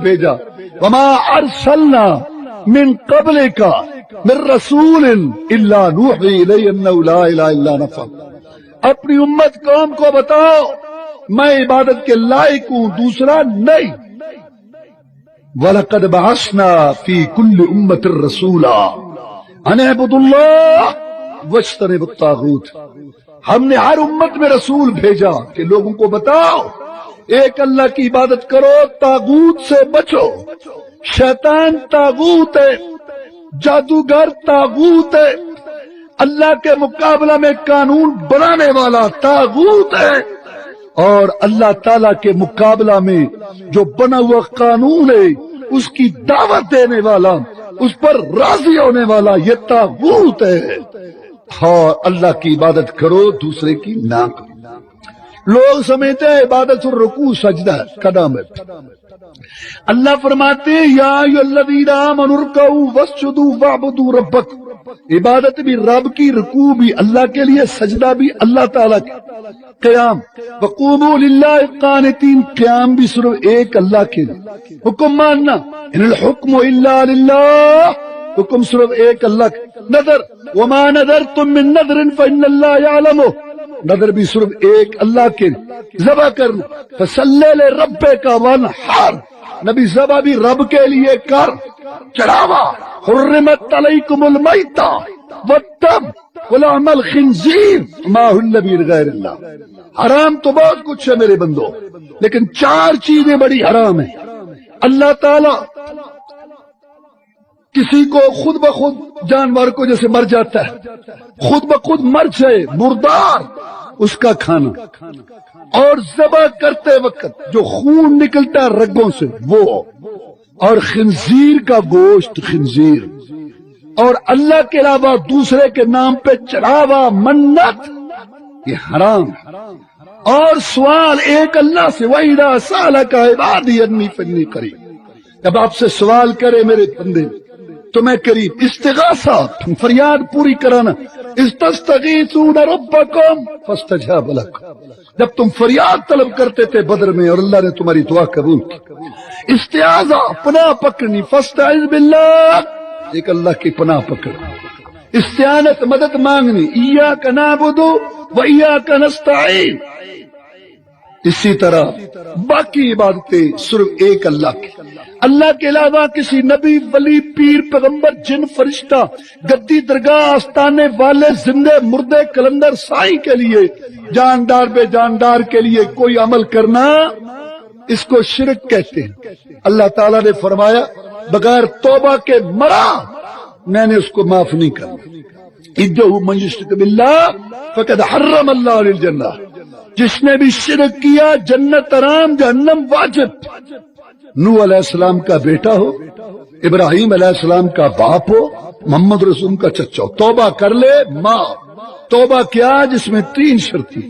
بھیجا وما ارسلنا من قبلک من رسول الا نوحی الیہ انہ لا الہ الا انا فاعبدون۔ اپنی امت قوم کو بتاؤ میں عبادت کے لائق ہوں، دوسرا نہیں۔ وَلَقَدْ بَعَثْنَا فِي كُلِّ أُمَّةٍ رَسُولًا أَنِ اعْبُدُوا اللَّهَ وَاجْتَنِبُوا الطَّاغُوتَ۔ ہم نے ہر امت میں رسول بھیجا کہ لوگوں کو بتاؤ ایک اللہ کی عبادت کرو، طاغوت سے بچو۔ شیطان طاغوت ہے، جادوگر طاغوت ہے، اللہ کے مقابلہ میں قانون بنانے والا طاغوت ہے، اور اللہ تعالیٰ کے مقابلہ میں جو بنا ہوا قانون ہے اس کی دعوت دینے والا، اس پر راضی ہونے والا یہ طاغوت ہے۔ اور اللہ کی عبادت کرو، دوسرے کی نہ کرو۔ لوگ سمجھتے ہیں عبادت الرکوع سجدہ کا نام ہے۔ اللہ فرماتے ہیں یا ایھا الذین آمنوا ارکعوا واسجدوا واعبدوا ربکم۔ عبادت بھی رب کی، رکوع بھی اللہ کے لیے، سجدہ بھی اللہ تعالیٰ کے، قیام وقوموا للہ قانتین، قیام بھی صرف ایک اللہ کے لیے۔ حکم ماننا ان الحکم الا للہ، حکم صرف ایک اللہ کا۔ نظر وما نذرتم من نذر فإن اللہ یعلمہ، نظر بھی صرف ایک اللہ کے لیے۔ ذبح کرنا فصلی لربک وانحر، نبی ذبح بھی رب کے لیے کر، چڑھاوا۔ حرمت علیکم المیتہ والدم ولحم الخنزیر ما اہل به لغیر اللہ۔ حرام تو بہت کچھ ہے میرے بندو، لیکن چار چیزیں بڑی حرام ہیں۔ اللہ تعالی کسی کو خود بخود جانور کو جیسے مر جاتا ہے، خود بخود مر جائے مردار اس کا کھانا، اور ذبح کرتے وقت جو خون نکلتا ہے رگوں سے وہ، اور خنزیر کا گوشت، خنزیر، اور اللہ کے علاوہ دوسرے کے نام پہ چڑھاوا، منت، یہ حرام۔ اور سوال ایک اللہ سے، وَإِذَا سَأَلَكَ عِبَادِي أَنِّي فَإِنِّي قَرِيبٌ، جب آپ سے سوال کرے میرے بندے تو میں قریب۔ استغاثہ، فریاد پوری کرانا۔ استستغیثون ربکم فاستجاب لکم، جب تم فریاد طلب کرتے تھے بدر میں اور اللہ نے تمہاری دعا قبول کی۔ استعاذہ، پناہ پکڑنی، فاستعذ باللہ، ایک اللہ کی پناہ پکڑ۔ استعانت، مدد مانگنی، ایاک نعبد و ایاک نستعین۔ اسی طرح باقی عبادتیں صرف ایک اللہ کی، اللہ کے علاوہ کسی نبی، ولی، پیر، پیغمبر، جن، فرشتہ، گدی، درگاہ، آستانے والے، زندے، مردے، کلندر، سائی کے لیے، جاندار بے جاندار کے لیے کوئی عمل کرنا، اس کو شرک کہتے ہیں۔ اللہ تعالیٰ نے فرمایا بغیر توبہ کے مرا میں نے اس کو معاف نہیں کرنا۔ اِنَّهُ مَن يُشْرِكْ بِاللَّهِ فَقَدْ حَرَّمَ اللَّهُ عَلَيْهِ الْجَنَّةَ، جس نے بھی شرک کیا جنت حرام، جہنم واجب۔ نوح علیہ السلام کا بیٹا ہو، ابراہیم علیہ السلام کا باپ ہو، محمد رسول کا چچا ہو، توبہ کر لے ماں۔ توبہ کیا جس میں 3 شرطیں،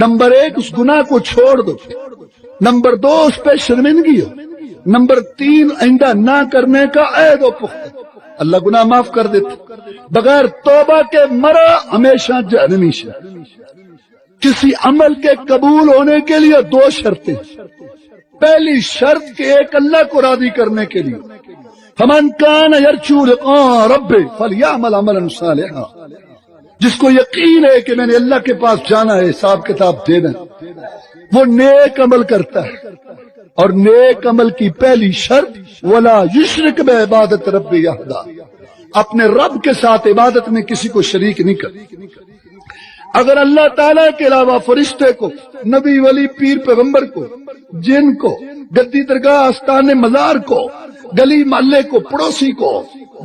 نمبر 1 اس گناہ کو چھوڑ دو، نمبر 2 اس پہ شرمندگی ہو، نمبر 3 آئندہ نہ کرنے کا عہد و پختہ، اللہ گناہ معاف کر دیتے۔ بغیر توبہ کے مرا ہمیشہ جہنمی شرط۔ کسی عمل کے قبول ہونے کے لیے 2 شرطیں۔ پہلی شرط کہ ایک اللہ کو راضی کرنے کے لیے، فمن کان یرجو لقاء ربہ فلیعمل عملا صالحا، جس کو یقین ہے کہ میں نے اللہ کے پاس جانا ہے، حساب کتاب دینا ہے، وہ نیک عمل کرتا ہے۔ اور نیک عمل کی پہلی شرط ولا یشرک بعبادت ربہ احدا، اپنے رب کے ساتھ عبادت میں کسی کو شریک نہیں کر۔ اگر اللہ تعالیٰ کے علاوہ فرشتے کو، نبی، ولی، پیر، پیغمبر کو، جن کو، گدی، درگاہ، آستانے، مزار کو، گلی محلے کو، پڑوسی کو،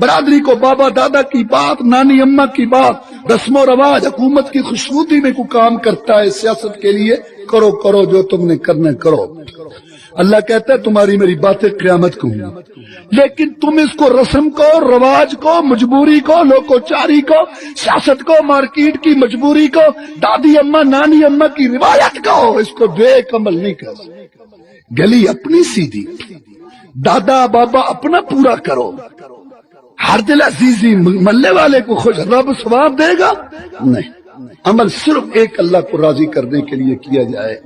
برادری کو، بابا دادا کی بات، نانی اماں کی بات، رسم و رواج، حکومت کی خوشنودی میں کوئی کام کرتا ہے سیاست کے لیے، کرو کرو جو تم نے کرنا کرو۔ اللہ کہتا ہے تمہاری میری باتیں قیامت کو ہوں، لیکن تم اس کو رسم کو، رواج کو، مجبوری کو، لوکوچاری کو، سیاست کو، مارکیٹ کی مجبوری کو، دادی اماں نانی اماں کی روایت کو، اس کو نیک عمل نہیں کر۔ گلی اپنی سیدھی، دادا بابا اپنا پورا کرو، ہر دل عزیزی ملنے والے کو خوش، رب ثواب دے گا نہیں۔ عمل صرف ایک اللہ کو راضی کرنے کے لیے کیا جائے،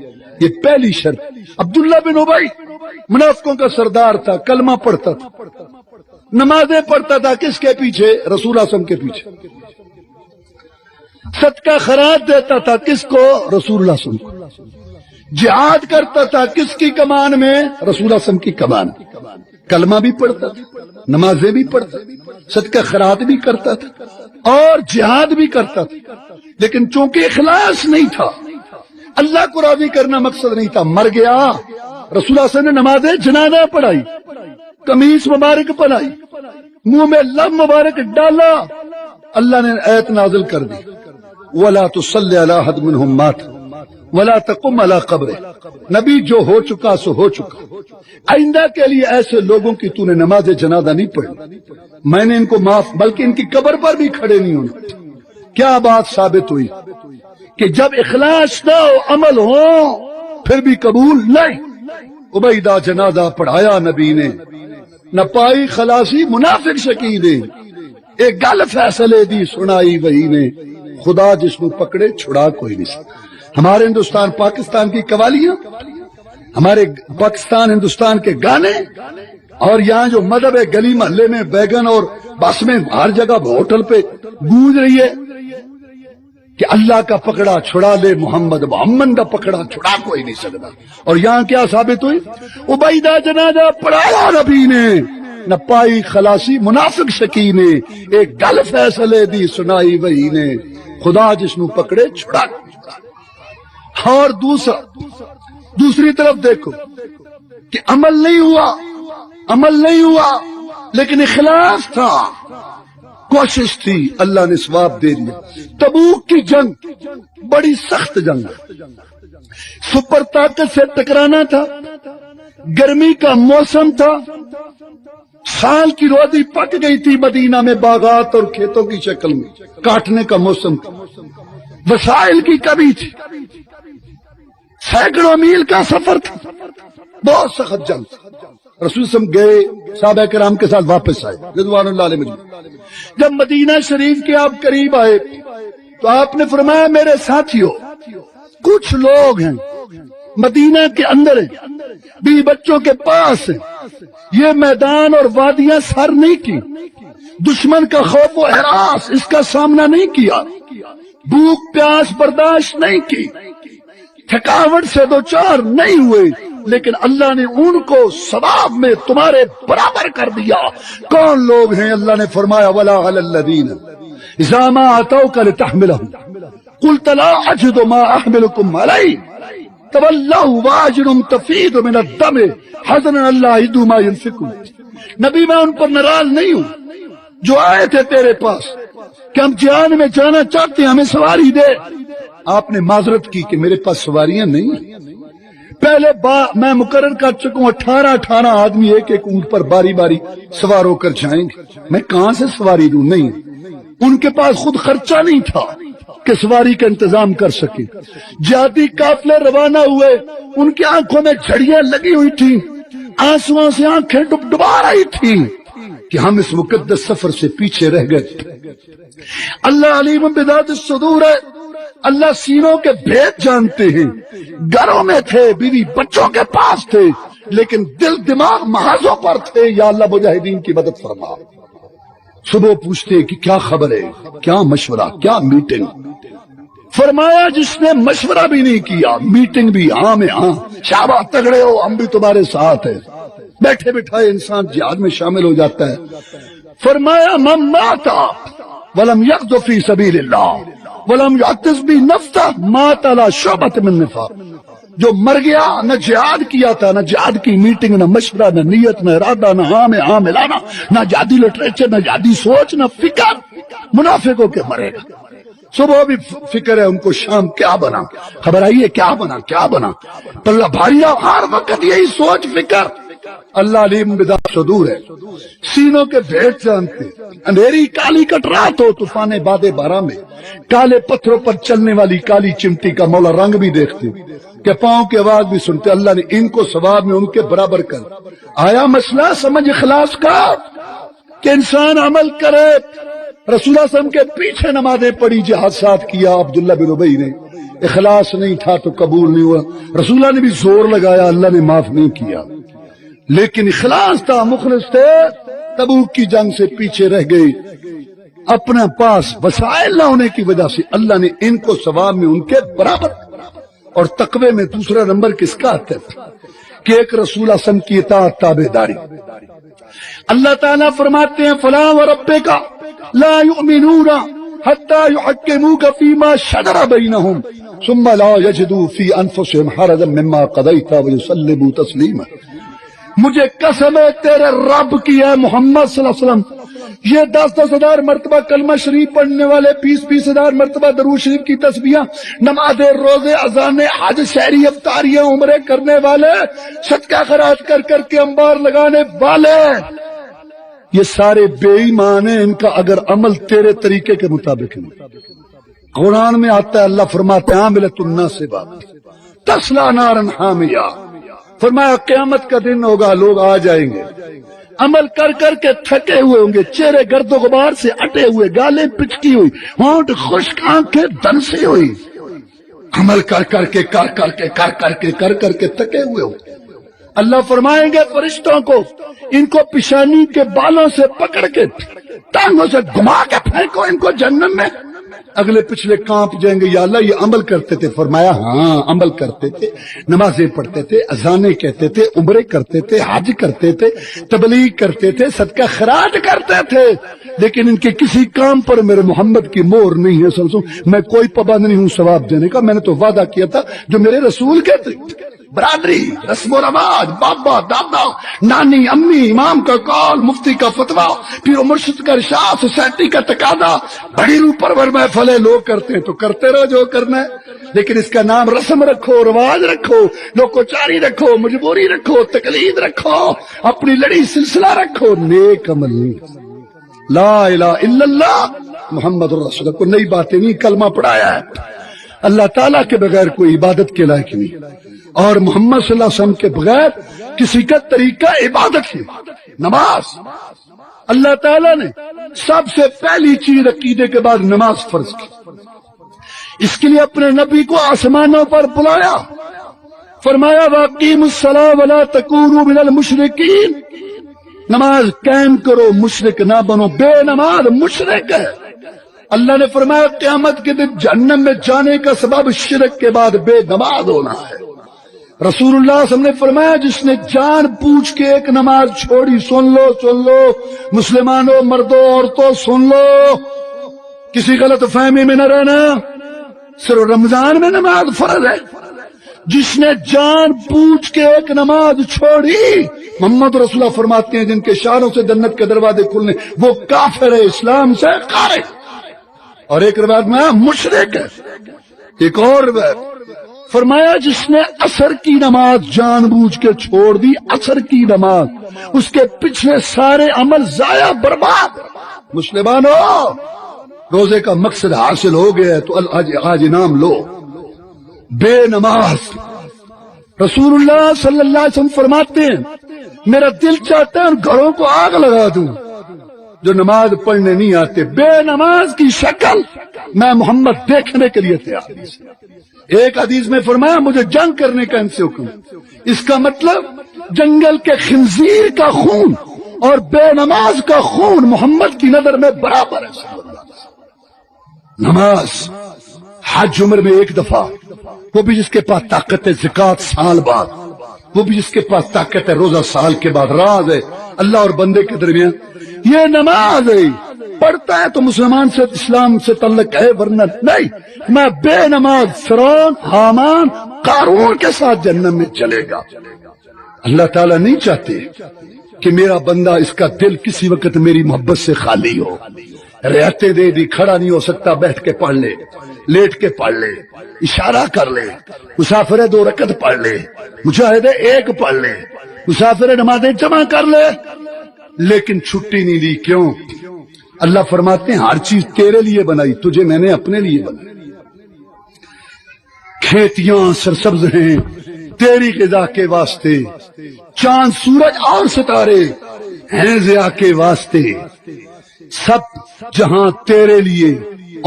یہ پہلی شرط۔ عبداللہ بن ابی منافقوں کا سردار تھا، کلمہ پڑھتا تھا، نمازیں پڑھتا تھا، کس کے پیچھے؟ رسول اللہ صلی اللہ علیہ وسلم کے پیچھے، صدقہ خیرات دیتا تھا، کس کو؟ رسول اللہ صلی اللہ علیہ وسلم۔ جہاد کرتا تھا، کس کی کمان میں؟ رسول اللہ صلی اللہ علیہ وسلم کی کمان۔ کلمہ بھی پڑھتا تھا، نمازیں بھی پڑھتا تھا، صدقہ خیرات بھی کرتا تھا اور جہاد بھی کرتا تھا، لیکن چونکہ اخلاص نہیں تھا، اللہ کو راضی کرنا مقصد نہیں تھا، مر گیا۔ رسول اللہ صلی اللہ علیہ وسلم نے نماز جنازہ پڑھائی، قمیص مبارک پہنائی، منہ میں لب مبارک ڈالا، اللہ نے آیت نازل کر دی وَلَا تُصَلِّ عَلَىٰ أَحَدٍ مِّنْهُمْ مَاتَ وَلَا تَقُمْ عَلَىٰ قَبْرِهِ۔ نبی جو ہو چکا سو ہو چکا، آئندہ کے لیے ایسے لوگوں کی تو نے نماز جنازہ نہیں پڑھی، میں نے ان کو معاف، بلکہ ان کی قبر پر بھی کھڑے نہیں ہونا۔ کیا بات ثابت ہوئی کہ جب اخلاص نہ ہو، عمل ہو، پھر بھی قبول نہیں۔ عبیدہ جنازہ پڑھایا نبی نے، نہ پائی خلاصی منافق شکی نے، ایک گل فیصلے دی سنائی وہی نے، خدا جس کو پکڑے چھڑا کوئی نہیں سکتا۔ ہمارے ہندوستان پاکستان کی قوالیاں، ہمارے پاکستان ہندوستان کے گانے، اور یہاں جو مذہب ہے گلی محلے میں بیگن اور بس میں ہر جگہ ہوٹل پہ گونج رہی ہے کہ اللہ کا پکڑا چھڑا لے محمد، محمد کا پکڑا چھڑا کوئی نہیں سکتا۔ اور یہاں کیا ثابت ہوئی؟ عبیدہ جنازہ پڑھایا نبی نے، نہ پائی خلاصی منافق شکی نے، ایک گل فیصلے دی سنائی وہی نے، خدا جس نو پکڑے چھڑا۔ اور دوسری طرف دیکھو کہ عمل نہیں ہوا لیکن اخلاص تھا، کوشش تھی، اللہ نے ثواب دے دیا۔ تبوک کی جنگ بڑی سخت جنگ، سپر طاقت سے ٹکرانا تھا، گرمی کا موسم تھا، سال کی روزی پک گئی تھی مدینہ میں، باغات اور کھیتوں کی شکل میں، کاٹنے کا موسم تھا، وسائل کی کمی تھی، سینکڑوں میل کا سفر تھا، بہت سخت جنگ۔ رسول صلی اللہ علیہ وسلم گئے، صحابہ کرام کے ساتھ واپس آئے رضوان اللہ علیہ مجمعین۔ جب مدینہ شریف کے آپ قریب آئے تو آپ نے فرمایا میرے ساتھیوں، کچھ لوگ ہیں مدینہ کے اندر ہیں، بیوی بچوں کے پاس ہیں، یہ میدان اور وادیاں سر نہیں کی، دشمن کا خوف و ہراس اس کا سامنا نہیں کیا، بھوک پیاس برداشت نہیں کی، تھکاوٹ سے دو چار نہیں ہوئے، لیکن اللہ نے ان کو ثواب میں تمہارے برابر کر دیا۔ کون لوگ ہیں؟ اللہ نے فرمایا وَلَا عَلَى الَّذِينَ إِذَا مَا أَتَوْكَ لِتَحْمِلَهُمْ قُلْتَ لَا أَجِدُ مَا أَحْمِلُكُمْ عَلَيْهِ تَوَلَّوْا وَأَعْيُنُهُمْ تَفِيضُ مِنَ الدَّمِ حَزَنًا أَلَّا يَجِدُوا مَا يُنْفِقُونَ۔ نبی میں ان پر ناراض نہیں ہوں، جو آئے تھے تیرے پاس کہ ہم جہاد میں جانا چاہتے ہیں، ہمیں سواری دے۔ آپ نے معذرت کی کہ میرے پاس سواریاں نہیں، پہلے میں مقرر کر چکا ہوں 18 آدمی ایک اونٹ پر باری باری سوار ہو کر جائیں گے، میں کہاں سے سواری دوں؟ نہیں، ان کے پاس خود خرچہ نہیں تھا کہ سواری کا انتظام کر سکے۔ جہادی قافلے روانہ ہوئے، ان کی آنکھوں میں جھڑیاں لگی ہوئی تھیں، آنسوؤں سے آنکھیں ڈبڈبا رہی تھیں کہ ہم اس مقدس سفر سے پیچھے رہ گئے۔ اللہ علیم بذات الصدور ہے، اللہ سینوں کے بھید جانتے ہیں۔ گھروں میں تھے، بیوی بچوں کے پاس تھے، لیکن دل دماغ محاذوں پر تھے۔ یا اللہ مجاہدین کی مدد فرما۔ صبح پوچھتے کہ کیا خبر ہے، کیا مشورہ، کیا میٹنگ؟ فرمایا جس نے مشورہ بھی نہیں کیا، میٹنگ بھی ہاں میں ہاں، شاباش تگڑے ہو، ہم بھی تمہارے ساتھ ہیں، بیٹھے بٹھائے انسان جہاد میں شامل ہو جاتا ہے۔ فرمایا من مات ولم یغز فی سبیل اللہ ولم یعتز بنفسہ مات علی شعبۃ من نفاق۔ جو مر گیا، نہ جہاد کیا تھا، نہ جہاد کی میٹنگ، نہ مشورہ، نہ نیت، نہ ارادہ، نہ ہاں میں ہاں ملانا، نہ جہادی لٹریچر، نہ جہادی سوچ، نہ فکر، منافق ہو کے مرے گا۔ صبح بھی فکر ہے ان کو، شام کیا بنا، خبر آئی ہے کیا بنا کیا بنا، پلہ بھاری، ہر وقت یہی سوچ فکر۔ اللہ علیم بذات صدور ہے، سینوں کے بھید جانتے۔ اندھیری کالی کٹ رات ہو، طوفان باد بارہ میں کالے پتھروں پر چلنے والی کالی چمٹی کا مولا رنگ بھی دیکھتے کہ پاؤں کی آواز بھی سنتے۔ اللہ نے ان کو ثواب میں ان کے برابر کر۔ آیا مسئلہ سمجھ اخلاص کا کہ انسان عمل کرے۔ رسول اللہ صلی اللہ علیہ وسلم کے پیچھے نمازیں پڑھی، جہاد ساتھ کیا عبداللہ بن ابی نے، اخلاص نہیں تھا تو قبول نہیں ہوا۔ رسول اللہ نے بھی زور لگایا، اللہ نے معاف نہیں کیا۔ لیکن اخلاص تھا, مخلص تھے, تبوک کی جنگ سے پیچھے رہ گئی. اپنا پاس وسائل نہ ہونے کی وجہ سے اللہ نے ان کو ثواب میں ان کے برابر, اور تقوی میں دوسرا نمبر کس کا آتا ہے کہ ایک رسول اعظم کی اطاعت تابع داری. اللہ تعالیٰ فرماتے ہیں فلا وربک لا یؤمنون حتی یحکموک فیما شجر بینہم ثم لا یجدوا فی انفسہم حرجا مما قضیت ویسلموا تسلیما. مجھے قسم ہے تیرے رب کی ہے محمد صلی اللہ علیہ وسلم, یہ 10,000 10,000 مرتبہ کلمہ شریف پڑھنے والے, 20,000 مرتبہ درود شریف کی تسبیحاں, نمازیں, روزے, اذانیں, حج, شہری افطاریاں, عمرے کرنے والے, صدقہ خیرات کر کر کے انبار لگانے والے, یہ سارے بے ایمان ہیں. ان کا اگر عمل تیرے طریقے کے مطابق نہیں. قرآن میں آتا ہے, اللہ فرماتے ہیں عاملۃ الناصبہ تصلی نارا حامیہ. فرمایا قیامت کا دن ہوگا, لوگ آ جائیں گے عمل کر کر کے تھکے ہوئے ہوں گے, چہرے گرد و غبار سے اٹے ہوئے, گالیں پچکی ہوئی, ہونٹ خشک, آنکھیں دنسی ہوئی, عمل کر کر کے تھکے ہوئے ہوں. اللہ فرمائیں گے فرشتوں کو ان کو پیشانی کے بالوں سے پکڑ کے ٹانگوں سے گھما کے پھینکو ان کو جہنم میں. اگلے پچھلے کانپ جائیں گے, یا اللہ یہ عمل کرتے تھے. فرمایا ہاں عمل کرتے تھے, نمازیں پڑھتے تھے, اذانیں کہتے تھے, عمرے کرتے تھے, حج کرتے تھے, تبلیغ کرتے تھے, صدقہ خیرات کرتے تھے, لیکن ان کے کسی کام پر میرے محمد کی مہر نہیں ہے. سمجھو میں کوئی پابند نہیں ہوں ثواب دینے کا, میں نے تو وعدہ کیا تھا جو میرے رسول کہتے. برادری, رسم و رواج, بابا دادا, نانی امی, امام کا قول, مفتی کا فتویٰ, پیر و مرشد کا ارشاد, سوسائٹی کا تقاضا, بڑی روح پرور محفلیں لوگ کرتے ہیں تو کرتے رہو جو کرنا ہے, لیکن اس کا نام رسم رکھو, رواج رکھو, لوکوچاری رکھو, مجبوری رکھو, تقلید رکھو, اپنی لڑی سلسلہ رکھو, نیک عمل نہیں. لا الہ الا اللہ محمد رسول اللہ, کو نئی باتیں نہیں, کلمہ پڑھایا ہے. اللہ تعالیٰ کے بغیر کوئی عبادت کے لائق نہیں, اور محمد صلی اللہ علیہ وسلم کے بغیر کسی کا طریقہ عبادت ہے نماز. اللہ تعالیٰ نے سب سے پہلی چیز عقیدے کے بعد نماز فرض کی. اس کے لیے اپنے نبی کو آسمانوں پر بلایا, فرمایا وَأَقِیمُوا الصَّلَاةَ وَلَا تَکُونُوا مِنَ الْمُشْرِکِینَ. نماز قائم کرو, مشرک نہ بنو. بے نماز مشرک ہے. اللہ نے فرمایا قیامت کے دن جہنم میں جانے کا سبب شرک کے بعد بے نماز ہونا ہے. رسول اللہ صلی اللہ علیہ وسلم نے فرمایا جس نے جان بوجھ کے ایک نماز چھوڑی, سن لو مسلمانوں, مردوں, عورتوں, سن لو, کسی غلط فہمی میں نہ رہنا, صرف رمضان میں نماز فرض ہے. جس نے جان بوجھ کے ایک نماز چھوڑی, محمد رسول اللہ فرماتے ہیں جن کے اشاروں سے جنت کے دروازے کھلنے, وہ کافر ہے, اسلام سے خارج. اور ایک روایت میں مشرک ہے. ایک اور روایت فرمایا جس نے عصر کی نماز جان بوجھ کے چھوڑ دی, عصر کی نماز, اس کے پچھلے سارے عمل ضائع, برباد. مسلمانوں, روزے کا مقصد حاصل ہو گیا تو آج انعام لو. بے نماز, رسول اللہ صلی اللہ علیہ وسلم فرماتے ہیں میرا دل چاہتا ہے ان گھروں کو آگ لگا دوں جو نماز پڑھنے نہیں آتے. بے نماز کی شکل میں محمد دیکھنے کے لیے تیار. ایک حدیث میں فرمایا مجھے جنگ کرنے کا ان سے حکم. اس کا مطلب جنگل کے خنزیر کا خون اور بے نماز کا خون محمد کی نظر میں برابر ہے. نماز حج عمر میں ایک دفعہ, وہ بھی جس کے پاس طاقت ہے, زکات سال بعد, وہ بھی جس کے پاس طاقت ہے, روزہ سال کے بعد. راز ہے اللہ اور بندے کے درمیان, یہ نماز ہے. پڑھتا ہے تو مسلمان سے اسلام سے تعلق ہے, ورنہ نہیں. میں بے نماز فرعون, حامان, قارون کے ساتھ جہنم میں چلے گا. اللہ تعالیٰ نہیں چاہتے کہ میرا بندہ اس کا دل کسی وقت میری محبت سے خالی ہو. رہتے دے دی, کھڑا نہیں ہو سکتا, بیٹھ کے پڑھ لے, لیٹ کے پڑھ لے, اشارہ کر لے. مسافر 2 رکعت پڑھ لے, مجاہد 1 پڑھ لے, مسافر نمازیں جمع کر لے, لیکن چھٹی نہیں لی. کیوں؟ اللہ فرماتے ہیں ہر چیز تیرے لیے بنائی, تجھے میں نے اپنے لیے بنائی. کھیتیاں سرسبز ہیں تیری غذا کے واسطے, چاند سورج اور ستارے ہیں ضیاء کے واسطے. سب جہاں تیرے لیے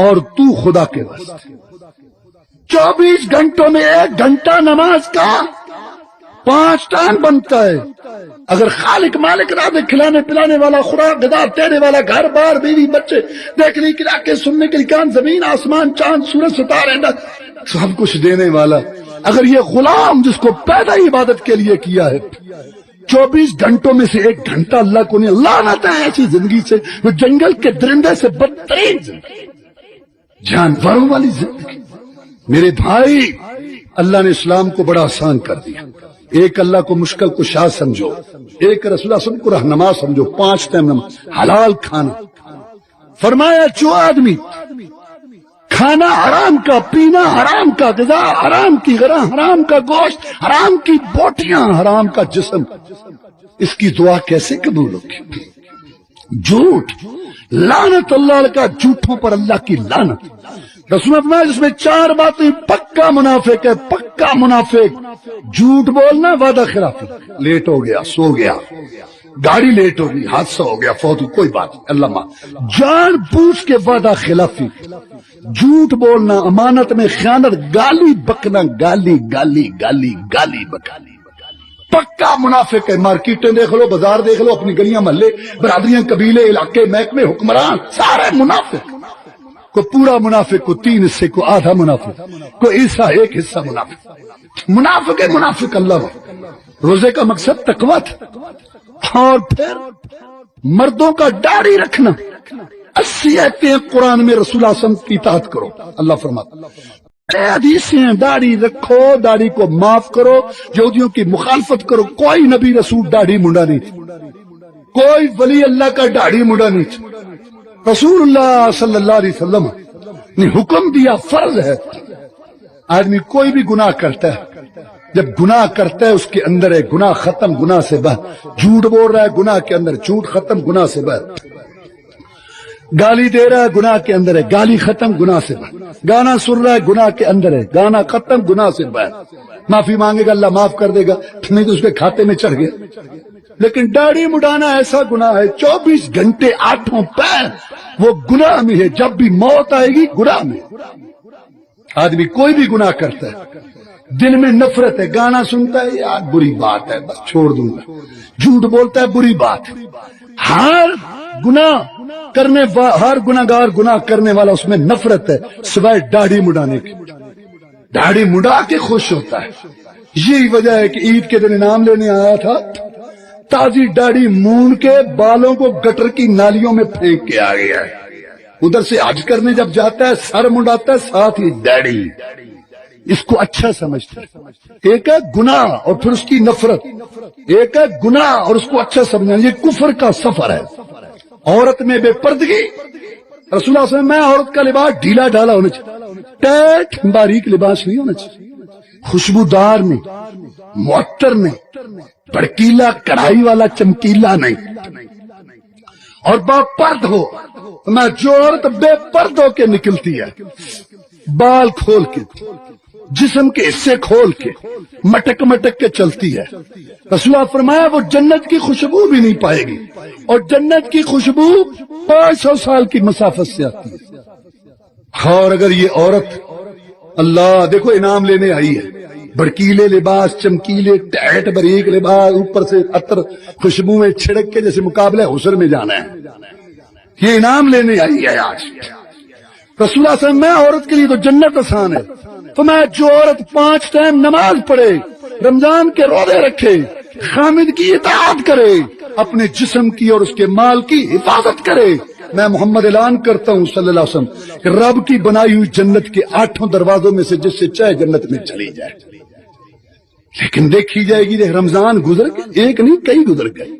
اور تو خدا کے واسطے. 24 گھنٹوں میں 1 گھنٹہ نماز کا 5 ٹائم بنتا ہے. اگر خالق مالک رازق کھلانے پلانے والا خوراک غذا دینے والا گھر بار بیوی بچے دیکھنے کے لیے سننے کے لیے کان زمین آسمان چاند سورج ستارے سب کچھ دینے والا، اگر یہ غلام جس کو پیدا ہی عبادت کے لیے کیا ہے 24 گھنٹوں میں سے 1 گھنٹہ اللہ کو نہیں، لعنت ہے ایسی زندگی سے وہ جنگل کے درندے سے بدترین زندگی، جانوروں والی زندگی. میرے بھائی اللہ نے اسلام کو بڑا آسان کر دیا. ایک اللہ کو مشکل کشا سمجھو، ایک رسول اللہ کو رہنما سمجھو. 5 ٹائم نماز، حلال کھانا. فرمایا جو آدمی کھانا حرام کا، پینا حرام کا، غذا حرام کی، حرام کا گوشت، حرام کی بوٹیاں، حرام کا جسم، اس کی دعا کیسے قبول ہوگی؟ جھوٹ، لعنت اللہ کا، جھوٹوں پر اللہ کی لعنت. رسول اللہ جس میں 4 باتیں، پکا منافق ہے، پکا منافق. جھوٹ بولنا، وعدہ خلافی، لیٹ ہو گیا، سو گیا، گاڑی لیٹ ہوگی، حادثہ ہو گیا، فوت، کوئی بات نہیں، اللہ معاف. جان بوجھ کے وعدہ خلافی، جھوٹ بولنا، امانت میں خیانت، گالی بکنا، گالی گالی گالی گالی بکالی. پکا منافق ہے. مارکیٹیں دیکھ لو، بازار دیکھ لو، اپنی گلیاں محلے برادریاں قبیلے علاقے محکمے حکمران سارے منافق. کو پورا منافق، کو 3 حصے، کو آدھا منافق، کو حصہ 1 حصہ منافق. منافق ہے منافق. اللہ روزے کا مقصد تقویٰ تھا. اور پھر مردوں کا داڑھی رکھنا. 80 آیتیں قرآن میں رسول اللہ صلی اللہ علیہ وسلم کی اطاعت کرو. اللہ فرماتا حدیثیں، داڑھی رکھو، داڑھی کو معاف کرو، یہودیوں کی مخالفت کرو. کوئی نبی رسول داڑھی منڈا نہیں تھی، کوئی ولی اللہ کا داڑھی منڈا نہیں تھی. رسول اللہ صلی اللہ علیہ وسلم نے حکم دیا، فرض ہے. آدمی کوئی بھی گناہ کرتا ہے، جب گناہ کرتا ہے اس کے اندر ہے گناہ ختم، گناہ سے باہر. جھوٹ بول رہا ہے، گناہ کے اندر، جھوٹ ختم، گناہ سے باہر. گالی دے رہا ہے، گناہ کے اندر ہے، گالی ختم، گناہ سے باہر. گانا سن رہا ہے، گناہ کے اندر ہے، گانا ختم، گناہ سے باہر. معافی مانگے گا، اللہ معاف کر دے گا، نہیں تو اس کے کھاتے میں چڑھ گیا. لیکن داڑھی مڈانا ایسا گناہ ہے 24 گھنٹے 8 پیر وہ گناہ میں ہے. جب بھی موت آئے گی گناہ میں. آدمی کوئی بھی گناہ کرتا ہے، دل میں نفرت ہے، گانا سنتا ہے، یار بری بات ہے، بس چھوڑ دوں گا. جھوٹ بولتا ہے، بری بات. ہر گناہ کرنے، ہر گناہگار گناہ کرنے والا اس میں نفرت ہے سوائے داڑھی مڈانے کی. داڑھی مڈا کے خوش ہوتا ہے. یہی وجہ ہے کہ عید کے دن انعام لینے آیا تھا، تازی داڑھی مون کے بالوں کو گٹر کی نالیوں میں پھینک کے آ گیا ہے. ادھر سے حج کرنے جب جاتا ہے سر منڈاتا ہے، ساتھ ہی داڑھی. اس کو اچھا سمجھتا ہے. ایک ہے گناہ اور پھر اس کی نفرت، ایک ہے گناہ اور اس کو اچھا سمجھنا. یہ کفر کا سفر ہے. عورت میں بے پردگی، رسول اللہ صلی اللہ علیہ وسلم میں عورت کا لباس ڈھیلا ڈھالا ہونا چاہیے، ٹیٹ باریک لباس نہیں ہونا چاہیے، خوشبودار نہیں، معطر نہیں، بڑکیلا کڑھائی والا چمکیلا نہیں، اور با پرد ہو. میں جو عورت بے پرد ہو کے نکلتی ہے، بال کھول کے، جسم کے حصے کھول کے، مٹک مٹک کے چلتی ہے، رسول اللہ فرمایا وہ جنت کی خوشبو بھی نہیں پائے گی. اور جنت کی خوشبو 500 سال کی مسافت سے آتی ہے. اور اگر یہ عورت، اللہ دیکھو انعام لینے آئی ہے، بڑکیلے لباس، چمکیلے ٹیٹ باریک لباس، اوپر سے عطر خوشبو میں چھڑک کے جیسے مقابلہ حسن میں جانا ہے، یہ انعام لینے آئی ہے آج. رسول اللہ صلی اللہ علیہ وسلم میں عورت کے لیے تو جنت آسان ہے. تو میں جو عورت 5 ٹائم نماز پڑھے، رمضان کے روزے رکھے، خامد کی اطاعت کرے، اپنے جسم کی اور اس کے مال کی حفاظت کرے، میں محمد اعلان کرتا ہوں صلی اللہ علیہ وسلم کہ رب کی بنائی ہوئی جنت کے 8 دروازوں میں سے جس سے چاہے جنت میں چلی جائے. لیکن دیکھی جائے گی کہ رمضان گزر گئے، ایک نہیں کئی گزر گئے،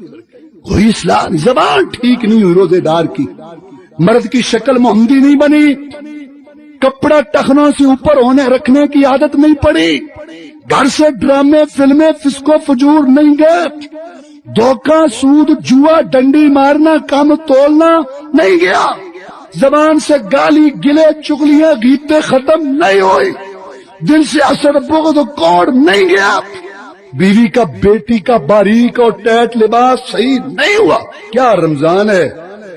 کوئی اصلاح، زبان ٹھیک نہیں ہوئی روزے دار کی، مرد کی شکل محمدی نہیں بنی، کپڑا ٹخنوں سے اوپر ہونے رکھنے کی عادت نہیں پڑی، گھر سے ڈرامے فلمیں فسق و فجور نہیں گئے، دھوکہ سود جوا ڈنڈی مارنا کم تولنا نہیں گیا، زبان سے گالی گلے چغلیاں گیتے ختم نہیں ہوئی، دل سے حسد بغض و کوڑ نہیں گیا، بیوی کا بیٹی کا باریک اور ٹیٹ لباس صحیح نہیں ہوا. کیا رمضان ہے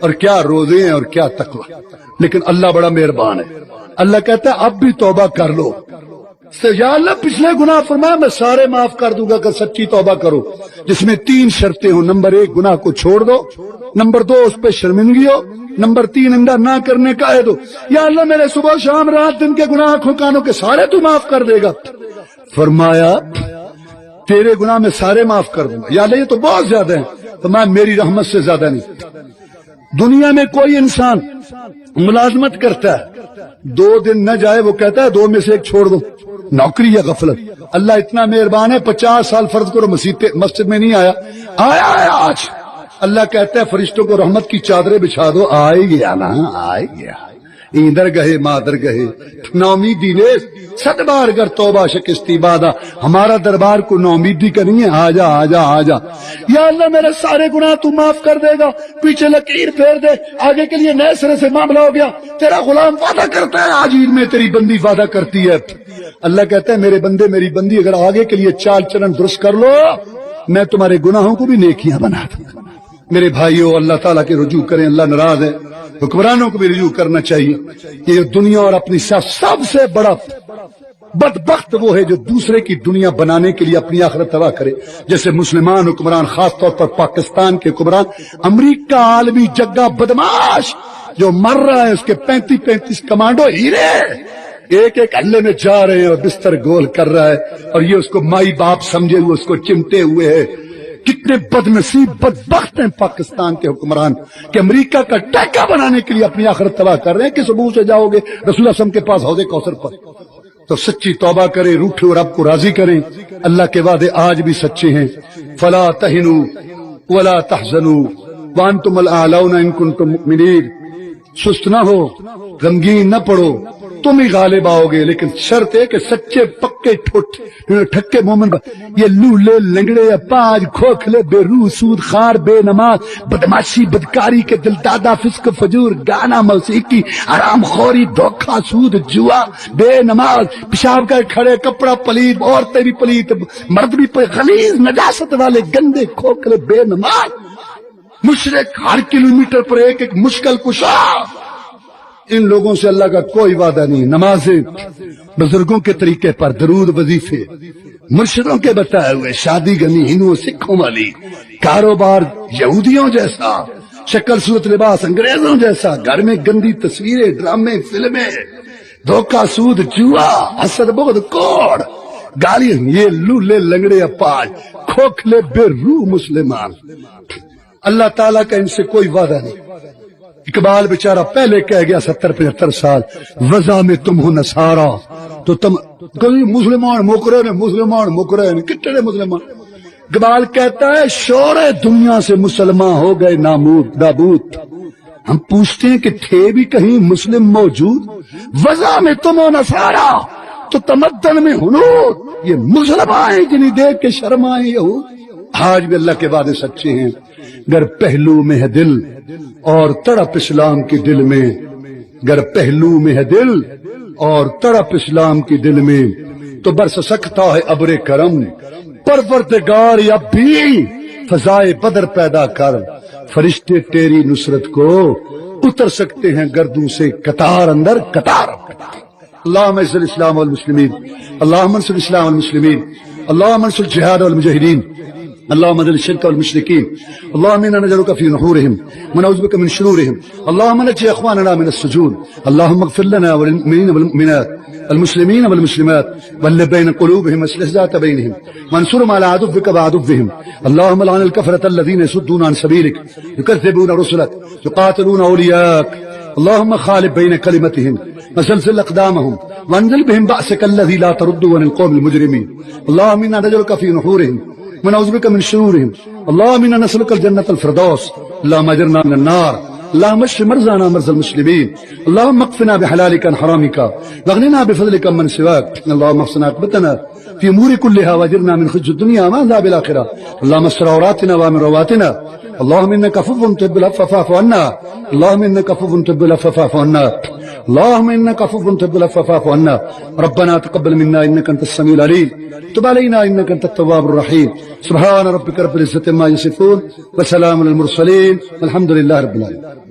اور کیا روزے ہیں اور کیا تقویٰ. لیکن اللہ بڑا مہربان ہے. اللہ کہتا ہے اب بھی توبہ کر لو، یا اللہ پچھلے گناہ فرمایا میں سارے معاف کر دوں گا اگر سچی توبہ کرو، جس میں 3 شرطیں ہوں. نمبر 1 گناہ کو چھوڑ دو، نمبر 2 اس پہ شرمندگی ہو، نمبر 3 اندر نہ کرنے کا عہد ہو. یا اللہ میرے صبح شام رات دن کے گناہ آنکھوں کانوں کے سارے تو معاف کر دے گا. فرمایا تیرے گناہ میں سارے معاف کر دوں گا. یا اللہ یہ تو بہت زیادہ ہیں. فرمایا میری رحمت سے زیادہ نہیں. دنیا میں کوئی انسان ملازمت کرتا ہے 2 دن نہ جائے، وہ کہتا ہے 2 میں سے 1 چھوڑ دو، نوکری یا غفلت. اللہ اتنا مہربان ہے، 50 سال فرض کرو مسجد میں نہیں آیا ہے آج. اللہ کہتا ہے فرشتوں کو رحمت کی چادریں بچھا دو، آئے گیا نا آئے گیا. ایندر گہے مادر گہے نومیدی نے 100 بار گر توبہ شکستی بادہ. ہمارا دربار کو نومیدی کا نہیں ہے، آجا آجا آجا. یا اللہ میرے سارے گناہ تو معاف کر دے گا، پیچھے لکیر پھیر دے، آگے کے لیے نئے سرے سے معاملہ ہو گیا. تیرا غلام وعدہ کرتا ہے، آج عید میں تیری بندی وعدہ کرتی ہے. اللہ کہتا ہے میرے بندے میری بندی اگر آگے کے لیے چال چلن درست کر لو، میں تمہارے گناہوں کو بھی نیکیاں بنا دوں گا. میرے بھائیوں اللہ تعالیٰ کے رجوع کریں، اللہ ناراض ہے. حکمرانوں کو بھی رجوع کرنا چاہیے. یہ دنیا اور اپنی سب سے بڑا بدبخت وہ ہے جو دوسرے کی دنیا بنانے کے لیے اپنی آخرت تباہ کرے. جیسے مسلمان حکمران، خاص طور پر پاکستان کے حکمران، امریکہ عالمی جگہ بدماش جو مر رہا ہے، اس کے 35 کمانڈو ہیرے ایک ہلے میں جا رہے ہیں اور بستر گول کر رہا ہے، اور یہ اس کو مائی باپ سمجھے ہوئے اس کو چمٹے ہوئے ہے. کتنے بد نصیب بدبخت ہیں پاکستان کے حکمران کہ امریکہ کا ٹیکہ بنانے کے لیے اپنی آخرت تباہ کر رہے ہیں. کس ابو سے جاؤ گے رسول اللہ صلی اللہ علیہ وسلم کے پاس حوض کوثر پر؟ تو سچی توبہ کریں، روٹھے اور رب کو راضی کریں. اللہ کے وعدے آج بھی سچے ہیں. فلا تہنوا ولا تحزنوا وانتم الاعلون ان کنتم مؤمنین. سست نہ ہو، غمگین نہ پڑو، تم ہی غالب آؤ گے، لیکن شرط ہے کہ سچے پکے ٹھکے مومن. یہ لولے لنگڑے پاج کھوکھلے بے روح سود خار بے نماز بدماشی بدکاری کے دل دادا فسق فجور گانا موسیقی حرام خوری دھوکہ سود جوا بے نماز پیشاب کر کھڑے کپڑا پلیت عورتیں بھی پلیت مرد بھی غلیظ نجاست والے گندے کھوکھلے بے نماز مشرک ہر کلومیٹر پر ایک مشکل کشا. ان لوگوں سے اللہ کا کوئی وعدہ نہیں. نمازیں بزرگوں کے طریقے پر، درود وظیفے مرشدوں کے بتائے ہوئے، شادی گنی ہندوؤں سکھوں والی، کاروبار یہودیوں جیسا، شکل صورت لباس انگریزوں جیسا، گھر میں گندی تصویریں ڈرامے فلمیں، دھوکہ سود جوا حسد بغض کوڑ گالیاں. یہ لولے لنگڑے اپاج کھوکھلے بے روح مسلمان. اللہ تعالیٰ کا ان سے کوئی وعدہ نہیں. اقبال بیچارہ پہلے کہہ گیا 70-75 سال وضع میں تم ہو نصارا، تو تم کبھی مسلمان مکرے نے مسلمان مکرے نے کتنے مسلمان. اقبال کہتا ہے شور دنیا سے مسلمان ہو گئے نابود. ہم پوچھتے ہیں کہ تھے بھی کہیں مسلم موجود. وضع میں تم ہو نصارا تو تمدن میں ہنود. یہ مسلمان ہیں جنہیں دیکھ کے شرمائیں یہود. آج بھی اللہ کے وعدے سچے ہیں. گر پہلو میں ہے دل اور تڑپ اسلام کے دل میں، گر پہلو میں ہے دل اور تڑپ اسلام کے دل میں، تو برس سکتا ہے ابر کرم. پروردگار اب بھی فضائے بدر پیدا کر، فرشتے تیری نصرت کو اتر سکتے ہیں گردوں سے قطار اندر قطار. اللہم انصر الاسلام والمسلمین، اللہم انصر الاسلام والمسلمین، اللہم انصر الجہاد والمجاہدین، اللهم اذل الشرك والمشركين، اللهم انا نجعلك في نحورهم ونعوذ بك من شرورهم، اللهم نجي اخواننا من السجون، اللهم اغفر لنا وللمؤمنين والمؤمنات المسلمين والمسلمات واللي بين قلوبهم واصلح ذات بينهم وانصرهم على عدوك وعدوهم، اللهم لعن الكفرة الذين يصدون عن سبيلك يكذبون رسلك يقاتلون اولياءك، اللهم خالف بين كلمتهم وزلزل اقدامهم وانزل بهم بأسك الذي لا ترد عن القوم المجرمين، اللهم انا نجعلك في نحورهم ونعوذ بك من شرورهم، اللهم انا نسألك الجنة الفردوس، اللهم اجرنا من النار، اللهم اشف مرضانا مرضى المسلمين، اللهم اكفنا بحلالك عن حرامك واغننا بفضلك من سواك، اللهم احسن عاقبتنا في امور كلها واجرنا من خزي الدنيا ومن عذاب الاخره، اللهم استر عوراتنا وامن رواتنا، اللهم انك عفو تحب العفو فاعف عنا، اللهم انك عفو تحب العفو فاعف عنا، اللهم انك عفو تحب العفو فاعف عنا. ربنا تقبل منا انك انت السميع العليم، تب علينا انك انت التواب الرحيم. سبحان ربك رب العزة عما يصفون وسلام على المرسلين والحمد لله رب العالمين.